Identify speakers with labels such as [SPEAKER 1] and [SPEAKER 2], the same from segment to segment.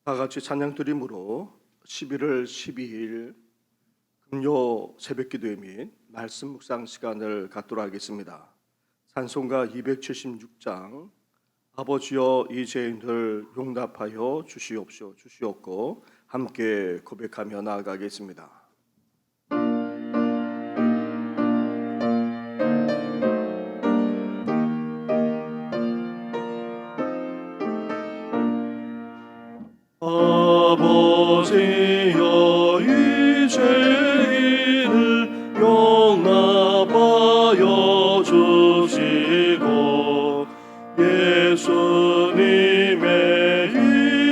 [SPEAKER 1] 다 같이 찬양 드림으로 11월 12일 금요 새벽기도회 및 말씀 묵상 시간을 갖도록 하겠습니다. 찬송가 276장 아버지여 이 죄인들 용납하여 주시옵고 함께 고백하며 나아가겠습니다. 아버지여 이 죄인을 용납하여 주시고 예수님의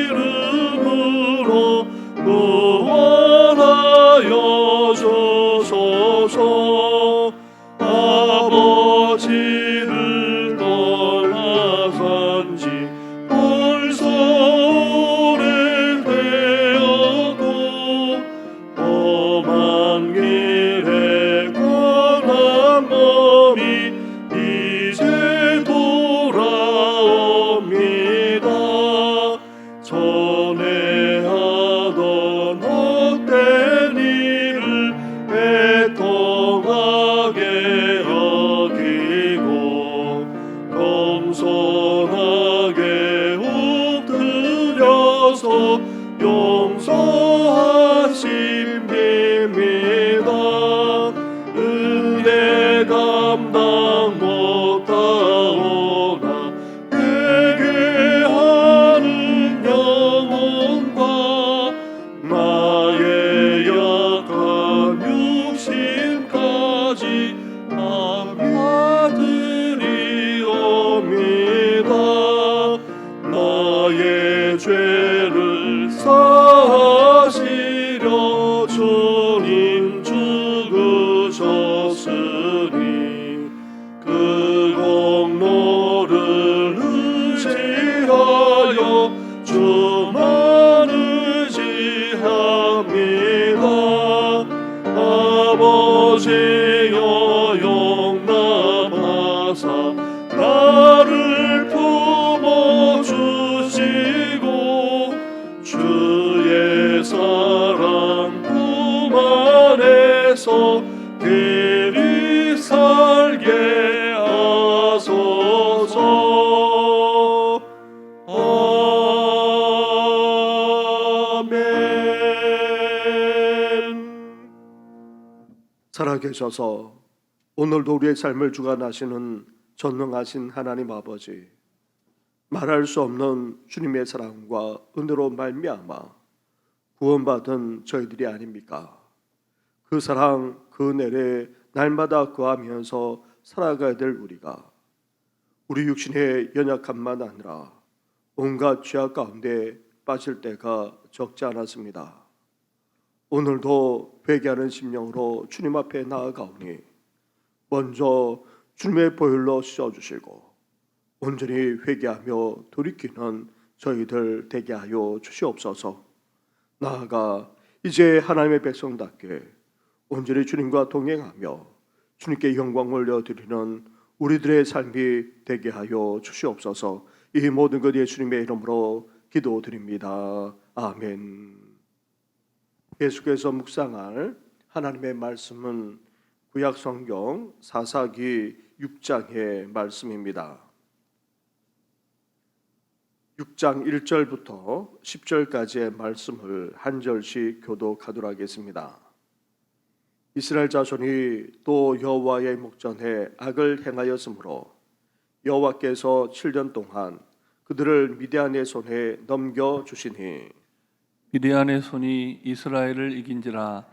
[SPEAKER 1] 이름으로 구원하여 주소서. 아버지를 떠나선지 벌써 험한 길에 고난 몸이 이제 돌아옵니다. 전에 하던 헛된 일을 애통하게 여기고 겸손하게 엎드려서 용서하십니다. 은혜 감당 못하오나 회개하는 영혼과 나의 약한 육신까지 아드리옵니다. 나의 죄를 사하시려 주님 죽으셨으니 그 공로를 의지하여 주만 의지합니다. 아버지여 용납하사 나를 품어주시고 주의 사랑 품 안에서 길이 살게 하소서. 아멘. 살아계셔서 오늘도 우리의 삶을 주관하시는 전능하신 하나님 아버지, 말할 수 없는 주님의 사랑과 은혜로 말미암아 구원받은 저희들이 아닙니까? 그 사랑, 그 은혜를 날마다 구하면서 살아가야 될 우리가 우리 육신의 연약함만 아니라 온갖 죄악 가운데 빠질 때가 적지 않았습니다. 오늘도 회개하는 심령으로 주님 앞에 나아가오니 먼저 주님의 보혈로 씻어주시고 온전히 회개하며 돌이키는 저희들 되게 하여 주시옵소서. 나아가 이제 하나님의 백성답게 온전히 주님과 동행하며 주님께 영광 올려드리는 우리들의 삶이 되게 하여 주시옵소서. 이 모든 것 예수님의 이름으로 기도드립니다. 아멘. 계속해서 묵상할 하나님의 말씀은 구약성경 사사기 6장의 말씀입니다. 6장 1절부터 10절까지의 말씀을 한 절씩 교독하도록 하겠습니다. 이스라엘 자손이 또 여호와의 목전에 악을 행하였으므로 여호와께서 7년 동안 그들을 미디안의 손에 넘겨주시니
[SPEAKER 2] 미디안의 손이 이스라엘을 이긴지라.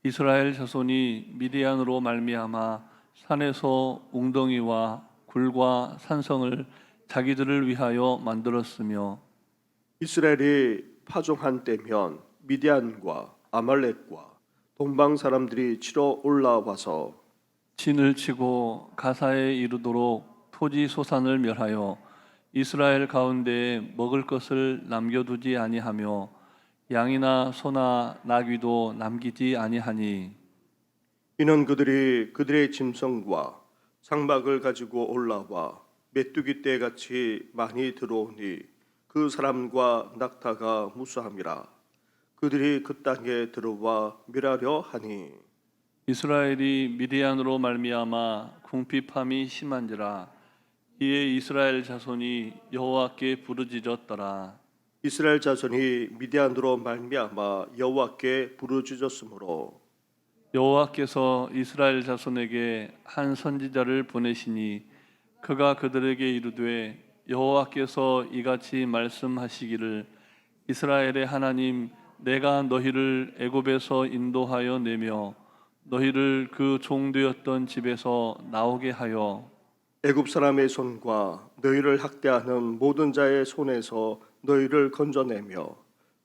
[SPEAKER 2] 이스라엘 자손이 미디안으로 말미암아 산에서 웅덩이와 굴과 산성을 자기들을 위하여 만들었으며
[SPEAKER 1] 이스라엘이 파종한 때면 미디안과 아말렉과 동방 사람들이 치러 올라와서
[SPEAKER 2] 진을 치고 가사에 이르도록 토지 소산을 멸하여 이스라엘 가운데에 먹을 것을 남겨두지 아니하며 양이나 소나 나귀도 남기지 아니하니
[SPEAKER 1] 이는 그들이 그들의 짐승과 장막을 가지고 올라와 메뚜기 떼같이 많이 들어오니 그 사람과 낙타가 무수함이라. 그들이 그 땅에 들어와 멸하려 하니
[SPEAKER 2] 이스라엘이 미디안으로 말미암아 궁핍함이 심한지라. 이에 이스라엘 자손이 여호와께 부르짖었더라.
[SPEAKER 1] 이스라엘 자손이 미디안으로 말미암아 여호와께 부르짖었으므로
[SPEAKER 2] 여호와께서 이스라엘 자손에게 한 선지자를 보내시니 그가 그들에게 이르되 여호와께서 이같이 말씀하시기를 이스라엘의 하나님 내가 너희를 애굽에서 인도하여 내며 너희를 그 종되었던 집에서 나오게 하여
[SPEAKER 1] 애굽 사람의 손과 너희를 학대하는 모든 자의 손에서 너희를 건져내며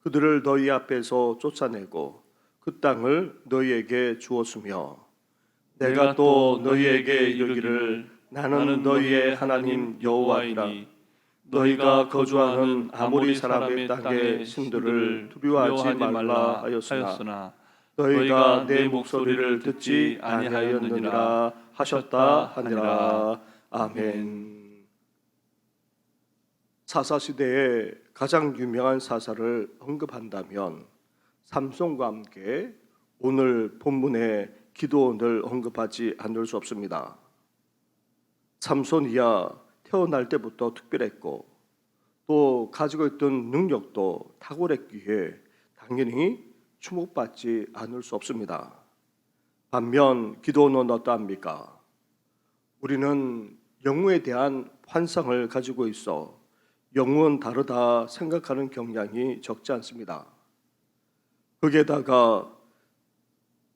[SPEAKER 1] 그들을 너희 앞에서 쫓아내고 그 땅을 너희에게 주었으며 내가 또 너희에게 이르기를 나는 너희의 하나님 여호와이라. 너희가 거주하는 아모리 사람의 땅의 신들을 두려워하지 말라 하였으나 너희가 내 목소리를 듣지 아니하였느니라 하셨다 하니라. 아멘. 사사 시대의 가장 유명한 사사를 언급한다면 삼손과 함께 오늘 본문의 기도원을 언급하지 않을 수 없습니다. 삼손이야 태어날 때부터 특별했고 또 가지고 있던 능력도 탁월했기에 당연히 주목받지 않을 수 없습니다. 반면 기도원은 어떠합니까? 우리는 영웅에 대한 환상을 가지고 있어 영웅은 다르다 생각하는 경향이 적지 않습니다. 거기에다가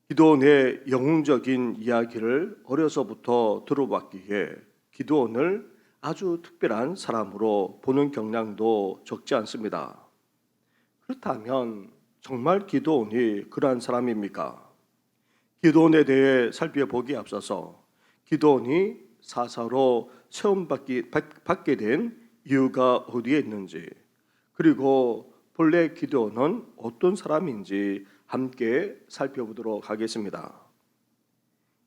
[SPEAKER 1] 기도원의 영웅적인 이야기를 어려서부터 들어봤기에 기도원을 아주 특별한 사람으로 보는 경향도 적지 않습니다. 그렇다면 정말 기도원이 그러한 사람입니까? 기도원에 대해 살펴보기에 앞서서 기도원이 사사로 세움받게 된 이유가 어디에 있는지, 그리고 본래 기도원은 어떤 사람인지 함께 살펴보도록 하겠습니다.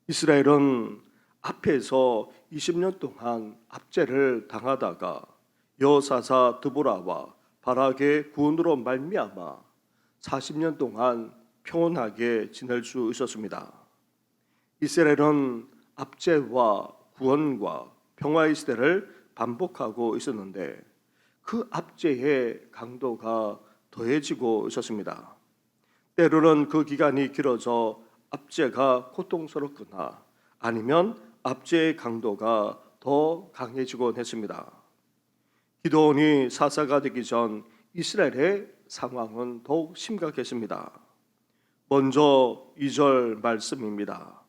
[SPEAKER 1] 이스라엘은 앞에서 20년 동안 압제를 당하다가 여사사 드보라와 바락의 구원으로 말미암아 40년 동안 평온하게 지낼 수 있었습니다. 이스라엘은 압제와 구원과 평화의 시대를 반복하고 있었는데 그 압제의 강도가 더해지고 있었습니다. 때로는 그 기간이 길어져 압제가 고통스럽거나 아니면 압제의 강도가 더 강해지곤 했습니다. 기도원이 사사가 되기 전 이스라엘의 상황은 더욱 심각했습니다. 먼저 2절 말씀입니다.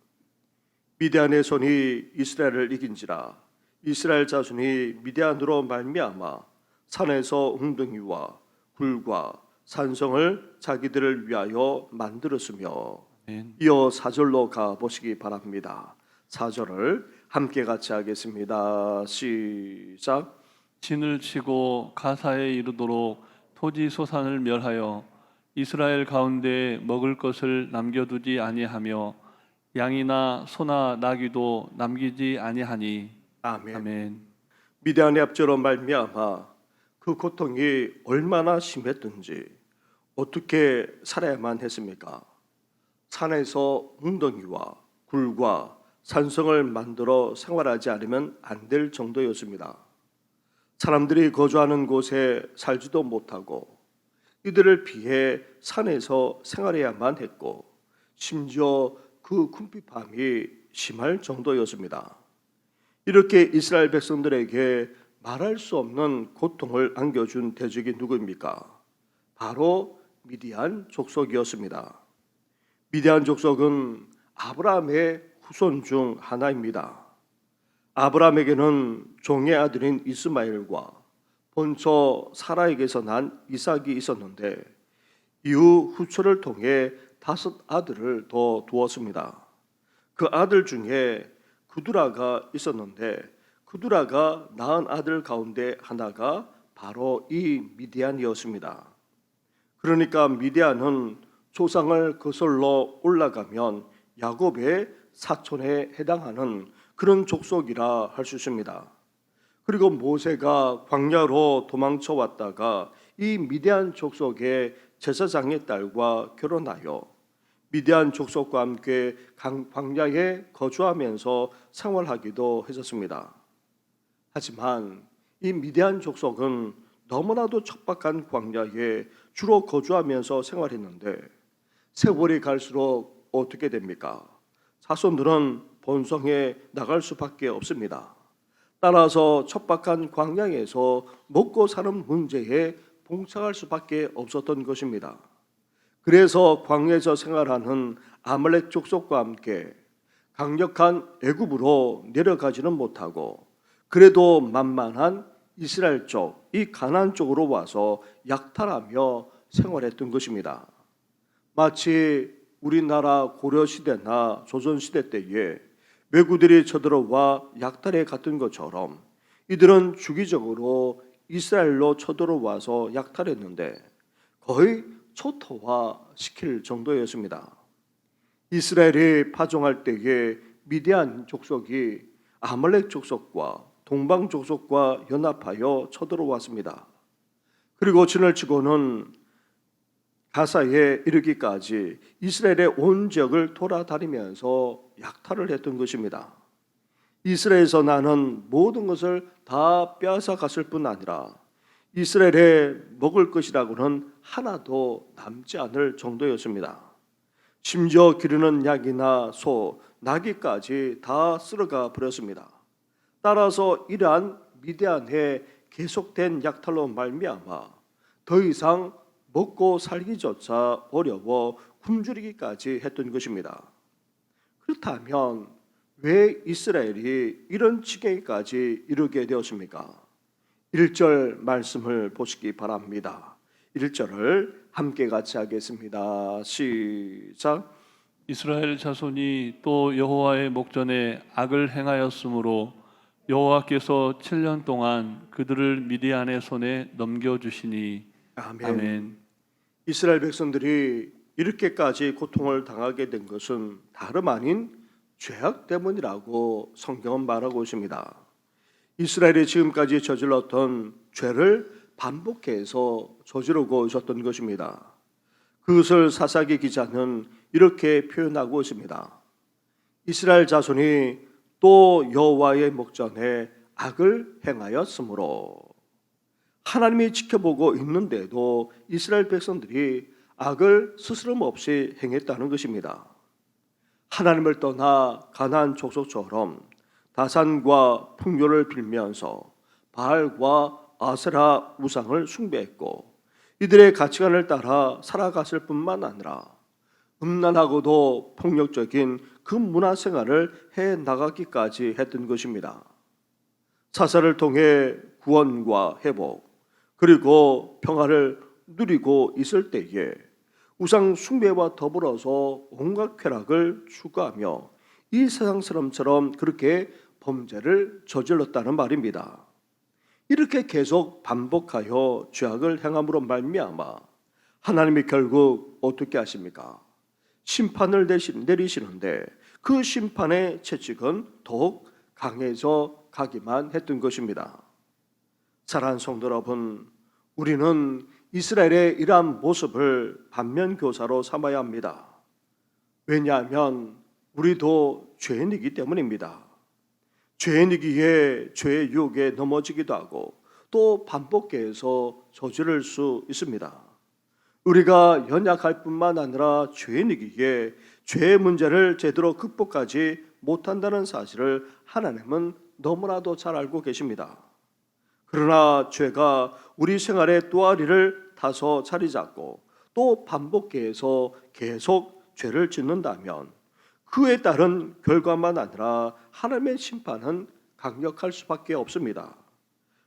[SPEAKER 1] 미디안의 손이 이스라엘을 이긴지라. 이스라엘 자손이 미디안으로 말미암아 산에서 웅덩이와 굴과 산성을 자기들을 위하여 만들었으며.
[SPEAKER 2] 아멘.
[SPEAKER 1] 이어 4절로 가보시기 바랍니다. 4절을 함께 같이 하겠습니다. 시작.
[SPEAKER 2] 진을 치고 가사에 이르도록 토지 소산을 멸하여 이스라엘 가운데 먹을 것을 남겨두지 아니하며 양이나 소나 나귀도 남기지 아니하니.
[SPEAKER 1] 아멘.
[SPEAKER 2] 아멘.
[SPEAKER 1] 미디안의 압제로 말미암아 그 고통이 얼마나 심했든지 어떻게 살아야만 했습니까? 산에서 웅덩이와 굴과 산성을 만들어 생활하지 않으면 안 될 정도였습니다. 사람들이 거주하는 곳에 살지도 못하고 이들을 피해 산에서 생활해야만 했고 심지어 그 궁핍함이 심할 정도였습니다. 이렇게 이스라엘 백성들에게 말할 수 없는 고통을 안겨준 대적이 누구입니까? 바로 미디안 족속이었습니다. 미디안 족속은 아브라함의 후손 중 하나입니다. 아브라함에게는 종의 아들인 이스마엘과 본처 사라에게서 난 이삭이 있었는데 이후 후처를 통해 5 아들을 더 두었습니다. 그 아들 중에 그두라가 있었는데 그두라가 낳은 아들 가운데 하나가 바로 이 미디안이었습니다. 그러니까 미디안은 조상을 거슬러 올라가면 야곱의 사촌에 해당하는 그런 족속이라 할 수 있습니다. 그리고 모세가 광야로 도망쳐 왔다가 이 미디안 족속의 제사장의 딸과 결혼하여 미디안 족속과 함께 광야에 거주하면서 생활하기도 했었습니다. 하지만 이 미디안 족속은 너무나도 척박한 광야에 주로 거주하면서 생활했는데 세월이 갈수록 어떻게 됩니까? 자손들은 본성에 나갈 수밖에 없습니다. 따라서 척박한 광야에서 먹고 사는 문제에 봉착할 수밖에 없었던 것입니다. 그래서 광야에서 생활하는 아말렉 족속과 함께 강력한 애굽으로 내려가지는 못하고 그래도 만만한 이스라엘 쪽, 이 가나안 쪽으로 와서 약탈하며 생활했던 것입니다. 마치 우리나라 고려시대나 조선시대 때에 왜구들이 쳐들어와 약탈해 갔던 것처럼 이들은 주기적으로 이스라엘로 쳐들어와서 약탈했는데 거의 초토화 시킬 정도였습니다. 이스라엘이 파종할 때에 미디안 족속이 아말렉 족속과 동방 족속과 연합하여 쳐들어왔습니다. 그리고 진을 치고는 가사에 이르기까지 이스라엘의 온 지역을 돌아다니면서 약탈을 했던 것입니다. 이스라엘에서 나는 모든 것을 다 빼앗아 갔을 뿐 아니라 이스라엘에 먹을 것이라고는 하나도 남지 않을 정도였습니다. 심지어 기르는 양이나 소, 나귀까지 다 쓸어가 버렸습니다. 따라서 이러한 미디안의 계속된 약탈로 말미암아 더 이상 먹고 살기조차 어려워 굶주리기까지 했던 것입니다. 그렇다면 왜 이스라엘이 이런 지경까지 이르게 되었습니까? 1절 말씀을 보시기 바랍니다. 1절을 함께 같이 하겠습니다. 시작.
[SPEAKER 2] 이스라엘 자손이 또 여호와의 목전에 악을 행하였으므로 여호와께서 7년 동안 그들을 미디안의 손에 넘겨주시니
[SPEAKER 1] 아멘.
[SPEAKER 2] 아멘.
[SPEAKER 1] 이스라엘 백성들이 이렇게까지 고통을 당하게 된 것은 다름 아닌 죄악 때문이라고 성경은 말하고 있습니다. 이스라엘이 지금까지 저질렀던 죄를 반복해서 저지르고 있었던 것입니다. 그것을 사사기 기자는 이렇게 표현하고 있습니다. 이스라엘 자손이 또 여호와의 목전에 악을 행하였으므로 하나님이 지켜보고 있는데도 이스라엘 백성들이 악을 스스럼 없이 행했다는 것입니다. 하나님을 떠나 가나안 족속처럼 다산과 풍요를 빌면서 바알과 아세라 우상을 숭배했고 이들의 가치관을 따라 살아갔을 뿐만 아니라 음란하고도 폭력적인 그 문화 생활을 해 나가기까지 했던 것입니다. 사사를 통해 구원과 회복 그리고 평화를 누리고 있을 때에 우상 숭배와 더불어서 온갖 쾌락을 추구하며 이 세상 사람처럼 그렇게 범죄를 저질렀다는 말입니다. 이렇게 계속 반복하여 죄악을 행함으로 말미암아 하나님이 결국 어떻게 하십니까? 심판을 내리시는데 그 심판의 채찍은 더욱 강해져 가기만 했던 것입니다. 사랑하는 성도 여러분, 우리는 이스라엘의 이러한 모습을 반면교사로 삼아야 합니다. 왜냐하면 우리도 죄인이기 때문입니다. 죄인이기에 죄의 유혹에 넘어지기도 하고 또 반복해서 저지를 수 있습니다. 우리가 연약할 뿐만 아니라 죄인이기에 죄의 문제를 제대로 극복하지 못한다는 사실을 하나님은 너무나도 잘 알고 계십니다. 그러나 죄가 우리 생활의 또아리를 타서 자리 잡고 또 반복해서 계속 죄를 짓는다면 그에 따른 결과만 아니라 하나님의 심판은 강력할 수밖에 없습니다.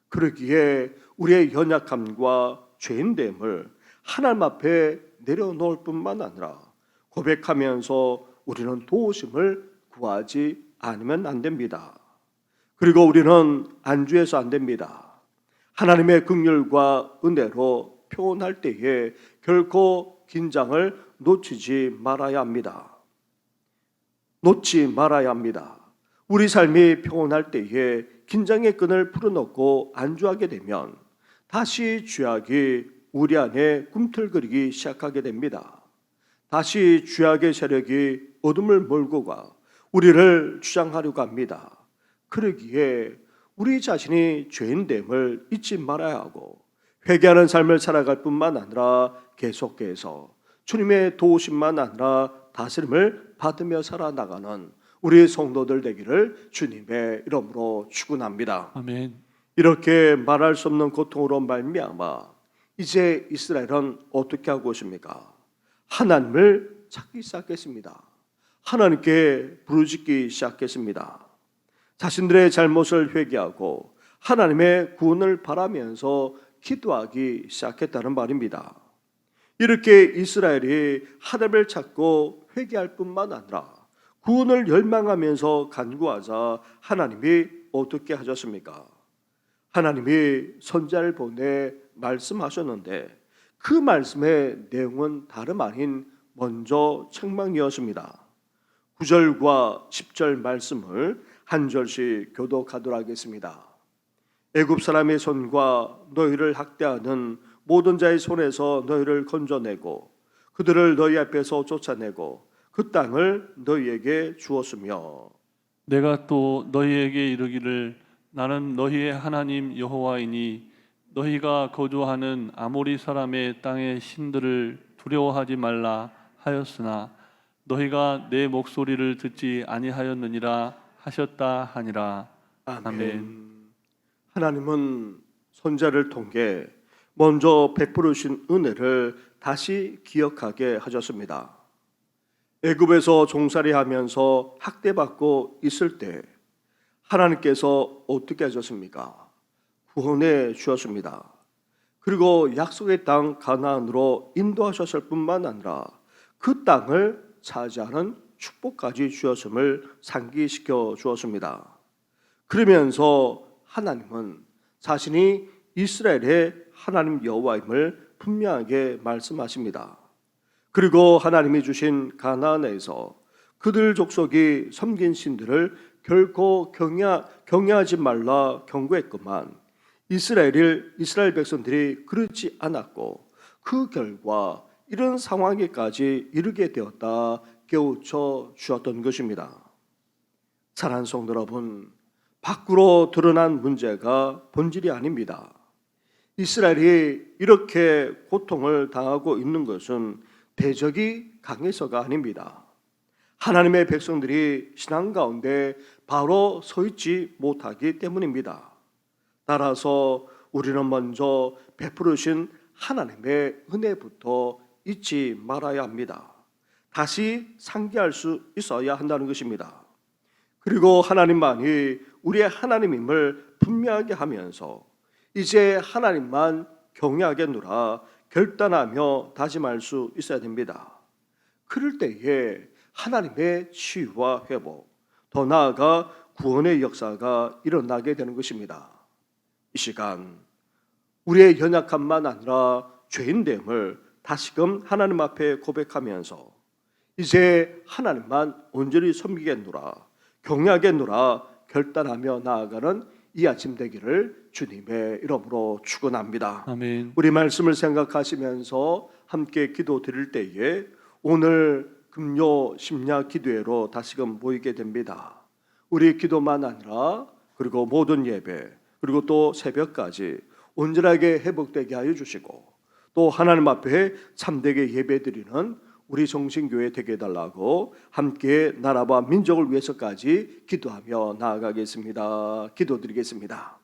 [SPEAKER 1] 그러기에 우리의 연약함과 죄인됨을 하나님 앞에 내려놓을 뿐만 아니라 고백하면서 우리는 도우심을 구하지 않으면 안 됩니다. 그리고 우리는 안주해서 안 됩니다. 하나님의 긍휼과 은혜로 표현할 때에 결코 긴장을 놓치지 말아야 합니다. 놓지 말아야 합니다. 우리 삶이 평온할 때에 긴장의 끈을 풀어놓고 안주하게 되면 다시 죄악이 우리 안에 꿈틀거리기 시작하게 됩니다. 다시 죄악의 세력이 어둠을 몰고 가 우리를 주장하려고 합니다. 그러기에 우리 자신이 죄인됨을 잊지 말아야 하고 회개하는 삶을 살아갈 뿐만 아니라 계속해서 주님의 도우심만 아니라 다스림을 받으며 살아나가는 우리 성도들 되기를 주님의 이름으로 축원합니다.
[SPEAKER 2] 아멘.
[SPEAKER 1] 이렇게 말할 수 없는 고통으로 말미암아 이제 이스라엘은 어떻게 하고 있습니까? 하나님을 찾기 시작했습니다. 하나님께 부르짖기 시작했습니다. 자신들의 잘못을 회개하고 하나님의 구원을 바라면서 기도하기 시작했다는 말입니다. 이렇게 이스라엘이 하나님을 찾고 회개할 뿐만 아니라 구원을 열망하면서 간구하자 하나님이 어떻게 하셨습니까? 하나님이 선지자를 보내 말씀하셨는데 그 말씀의 내용은 다름 아닌 먼저 책망이었습니다. 9절과 10절 말씀을 한 절씩 교독하도록 하겠습니다. 애굽 사람의 손과 너희를 학대하는 모든 자의 손에서 너희를 건져내고 그들을 너희 앞에서 쫓아내고 그 땅을 너희에게 주었으며
[SPEAKER 2] 내가 또 너희에게 이르기를 나는 너희의 하나님 여호와이니 너희가 거주하는 아모리 사람의 땅의 신들을 두려워하지 말라 하였으나 너희가 내 목소리를 듣지 아니하였느니라 하셨다 하니라. 아멘.
[SPEAKER 1] 하나님은 선지자를 통해 먼저 베푸르신 은혜를 다시 기억하게 하셨습니다. 애굽에서 종살이하면서 학대받고 있을 때 하나님께서 어떻게 하셨습니까? 구원해 주셨습니다. 그리고 약속의 땅 가나안으로 인도하셨을 뿐만 아니라 그 땅을 차지하는 축복까지 주었음을 상기시켜 주었습니다. 그러면서 하나님은 자신이 이스라엘의 하나님 여호와임을 분명하게 말씀하십니다. 그리고 하나님이 주신 가나안에서 그들 족속이 섬긴 신들을 결코 경외하지 말라 경고했구만 이스라엘 백성들이 그렇지 않았고 그 결과 이런 상황에까지 이르게 되었다 깨우쳐 주었던 것입니다. 사랑하는 성도 여러분, 밖으로 드러난 문제가 본질이 아닙니다. 이스라엘이 이렇게 고통을 당하고 있는 것은 대적이 강해서가 아닙니다. 하나님의 백성들이 신앙 가운데 바로 서 있지 못하기 때문입니다. 따라서 우리는 먼저 베푸르신 하나님의 은혜부터 잊지 말아야 합니다. 다시 상기할 수 있어야 한다는 것입니다. 그리고 하나님만이 우리의 하나님임을 분명하게 하면서 이제 하나님만 경외하겠노라 결단하며 다짐할 수 있어야 됩니다. 그럴 때에 하나님의 치유와 회복, 더 나아가 구원의 역사가 일어나게 되는 것입니다. 이 시간 우리의 연약함만 아니라 죄인됨을 다시금 하나님 앞에 고백하면서 이제 하나님만 온전히 섬기겠노라 경외하겠노라 결단하며 나아가는 이 아침 되기를 주님의 이름으로 축원합니다.
[SPEAKER 2] 아멘.
[SPEAKER 1] 우리 말씀을 생각하시면서 함께 기도 드릴 때에 오늘 금요 심야 기도회로 다시금 모이게 됩니다. 우리 기도만 아니라 그리고 모든 예배 그리고 또 새벽까지 온전하게 회복되게 하여 주시고 또 하나님 앞에 참되게 예배드리는 우리 정신교회 되게 해달라고 함께 나라와 민족을 위해서까지 기도하며 나아가겠습니다. 기도드리겠습니다.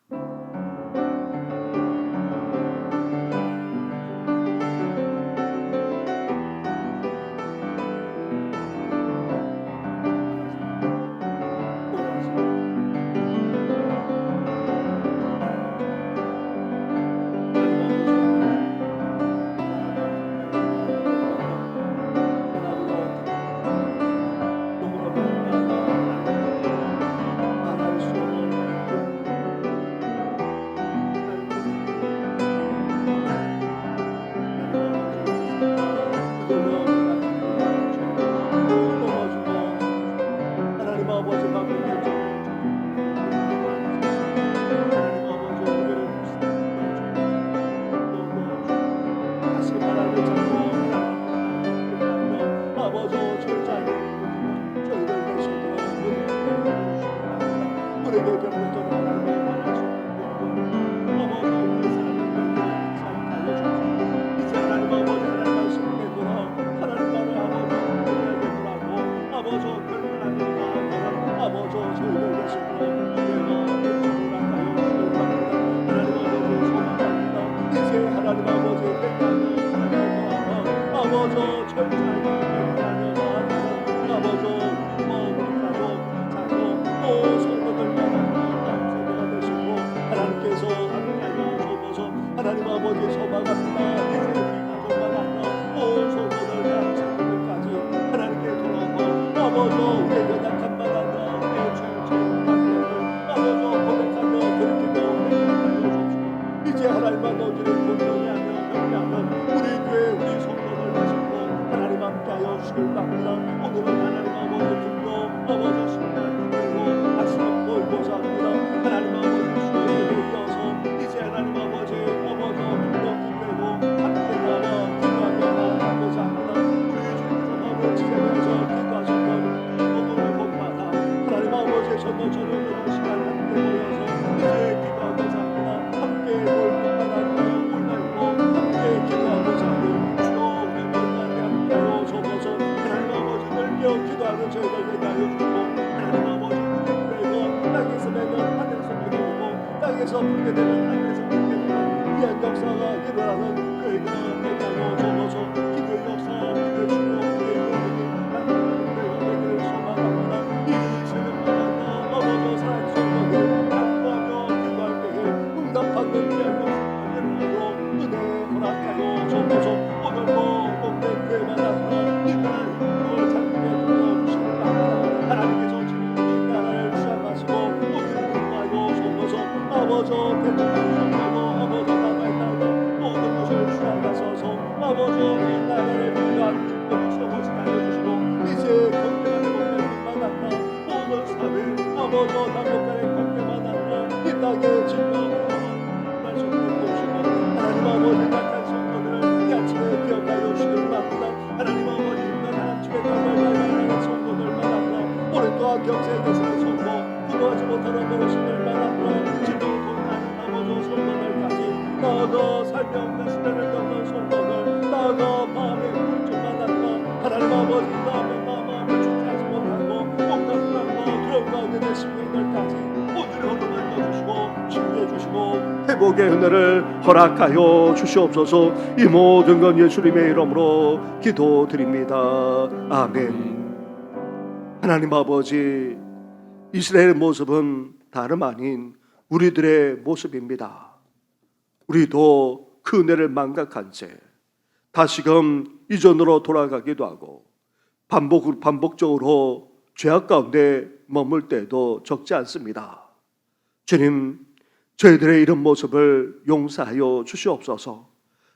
[SPEAKER 1] 위해서 막았으나 이제 우리 가족만 아니라 온 성도들 양생들까지 하나님께 돌아오고 아버지 우리의 연약한 만 아니라 내 죄를 아버지 고백하며 돌이키며 회개하여 이제 하나님만 너희를 본전히 하며 경배하는 우리 교회 우리 성도들 되시고 하나님 함께하여 주시길 바랍니다. 오늘은 하나님 아버지 등도 아버지 신발 기대고 말씀 놀고 삽니다. 하나님 아버지 주님을 이어서 이제 하나님 아버지 등도 기대고 함께 나와 기도하며 나아가고자 합니다. 우리 주님 아버지 지내면서 기도하셨던 오늘의 복마다 하나님 아버지 전도 저녁으로 시간 함께 모여서 이제 기도하고자 합니다. 함께 놀고만 하며 올라오고 함께 기도하고자 하며 주로 우리 모두한테 함께하여 주옵소서. 하나님 아버지 늘며 기도하는 저희들 되게 하여 주시고 하나님 아버지 우리 교회가 땅에서 매면 하늘에서 매고 땅에서 불게 되면 하늘에서 불게 되는 귀한 역사가 일어나는 교회가 되게 하여 주옵소서. 기도의 역사 기도의 주로 기도의 영역이 하나님 교회가 되기를 소망합니다. 이 새벽마다 아버지 사랑 성령을 간구하며 기도할 때에 응답받는 귀한 역사가 일어나도록 은혜 허락하여 주옵소서. 오늘도 복된 교회만 아니라 이 나라 인도를 장군에 불러주시길 바랍니다. 하나님께서 지금 이 나라를 시작하시고 우리를 인도하여 주옵소서. 아버지 대통령 선거도 아버지 나라의 땅에 모든 것을 주장하소서. 아버지 이 나라를 위한 축복을 세워보시게 하여 주시고 이제 경제가 회복될 뿐만 아니라 모든 사회 아버지 남북간의 관계만 아니라 이 땅의 질병 말씀을 보시고 하나님 아버지 약한 성도들을 이 아침에 기억하여 주시길 바랍니다. 하나님 아버지 인간 하나님의 가발가발하는 성도들만 아니라 오랫동안 경제에서의 성도 구도하지 못하는 어르신들만 아니라 지금 고난하는 아버지 성도들까지 나아가 삶의 없는 시대를 겪는 성도들 나아가 마음의 우울증만 아니라 하나님 아버지 마음을 주체하지 못하고 온갖 불안과 두려움 가운데 내 심령들까지 오늘의 흐름을 떠주시고 치유해 주시고 회복의 은혜를 허락하여 주시옵소서. 이 모든 건 예수님의 이름으로 기도드립니다. 아멘. 하나님 아버지 이스라엘의 모습은 다름 아닌 우리들의 모습입니다. 우리도 그 은혜를 망각한 채 다시금 이전으로 돌아가기도 하고 반복적으로 죄악 가운데 머물 때도 적지 않습니다. 주님, 저희들의 이런 모습을 용서하여 주시옵소서.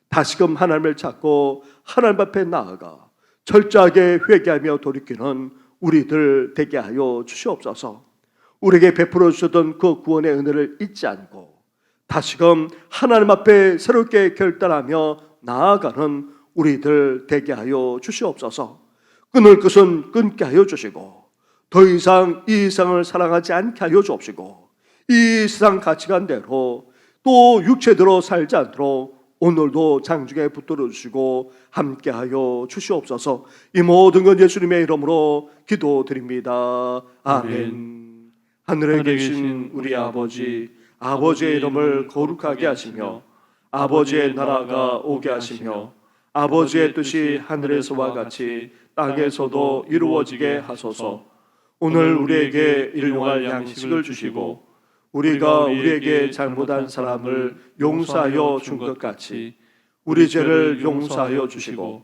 [SPEAKER 1] 다시금 하나님을 찾고 하나님 앞에 나아가 철저하게 회개하며 돌이키는 우리들 되게 하여 주시옵소서. 우리에게 베풀어 주셨던 그 구원의 은혜를 잊지 않고 다시금 하나님 앞에 새롭게 결단하며 나아가는 우리들 되게 하여 주시옵소서. 끊을 것은 끊게 하여 주시고 더 이상 이 세상을 사랑하지 않게 하여 주옵시고 이 세상 가치관대로 또 육체대로 살지 않도록 오늘도 장중에 붙들어 주시고 함께하여 주시옵소서. 이 모든 건 예수님의 이름으로 기도드립니다. 아멘. 하늘에 계신 우리 아버지, 아버지의 이름을 거룩하게 하시며 아버지의 나라가 오게 하시며 아버지의 뜻이 하늘에서와 같이 땅에서도 이루어지게 하소서. 오늘 우리에게 일용할 양식을 주시고 우리가 우리에게 잘못한 사람을 용서하여 준 것 같이 우리 죄를 용서하여 주시고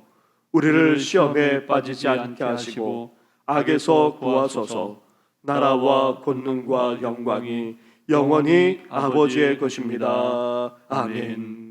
[SPEAKER 1] 우리를 시험에 빠지지 않게 하시고 악에서 구하소서. 나라와 권능과 영광이 영원히 아버지의 것입니다. 아멘.